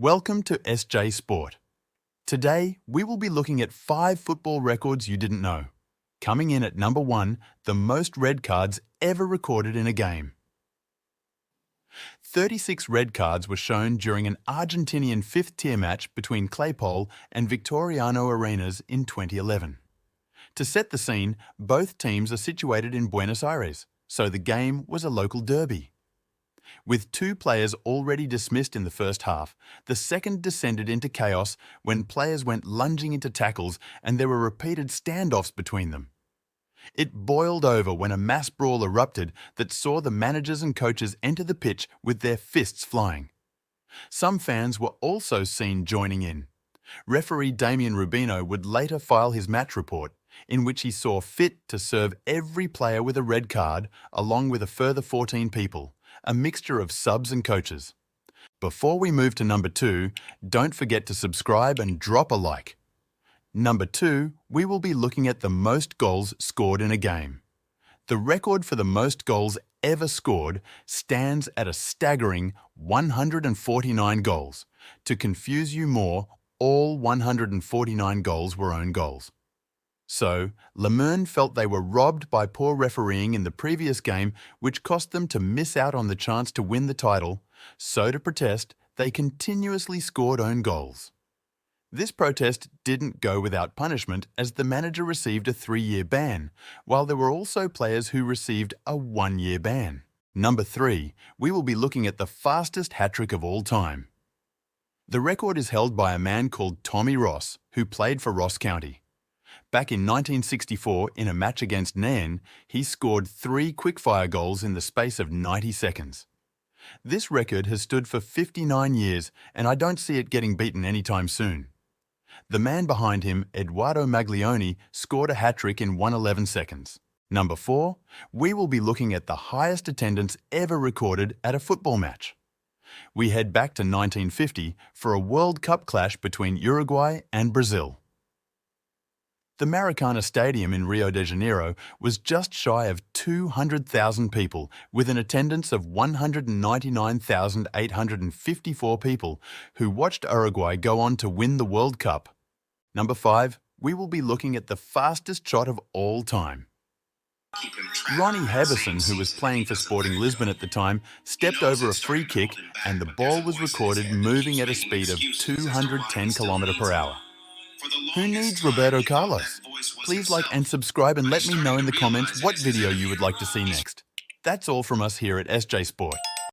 Welcome to SJ Sport. Today, we will be looking at 5 football records you didn't know. Coming in at number 1, the most red cards ever recorded in a game. 36 red cards were shown during an Argentinian 5th-tier match between Claypole and Victoriano Arenas in 2011. To set the scene, both teams are situated in Buenos Aires, so the game was a local derby. With 2 players already dismissed in the first half, the second descended into chaos when players went lunging into tackles and there were repeated standoffs between them. It boiled over when a mass brawl erupted that saw the managers and coaches enter the pitch with their fists flying. Some fans were also seen joining in. Referee Damien Rubino would later file his match report, in which he saw fit to serve every player with a red card along with a further 14 people, a mixture of subs and coaches. Before we move to number 2, don't forget to subscribe and drop a like. Number 2, we will be looking at the most goals scored in a game. The record for the most goals ever scored stands at a staggering 149 goals. To confuse you more, all 149 goals were own goals. So, Lemern felt they were robbed by poor refereeing in the previous game, which cost them to miss out on the chance to win the title. So to protest, they continuously scored own goals. This protest didn't go without punishment, as the manager received a 3-year ban, while there were also players who received a 1-year ban. Number 3, we will be looking at the fastest hat-trick of all time. The record is held by a man called Tommy Ross, who played for Ross County. Back in 1964, in a match against Nairn, he scored 3 quickfire goals in the space of 90 seconds. This record has stood for 59 years, and I don't see it getting beaten anytime soon. The man behind him, Eduardo Maglione, scored a hat-trick in 111 seconds. Number 4, we will be looking at the highest attendance ever recorded at a football match. We head back to 1950 for a World Cup clash between Uruguay and Brazil. The Maracana Stadium in Rio de Janeiro was just shy of 200,000 people, with an attendance of 199,854 people who watched Uruguay go on to win the World Cup. Number 5, we will be looking at the fastest shot of all time. Ronnie Heberson, who was playing for Sporting Lisbon at the time, stepped over a free kick and the ball was recorded moving at a speed of 210 km/h. Who needs Roberto Carlos? Please like and subscribe and let me know in the comments what video you would like to see next. That's all from us here at SJ Sport.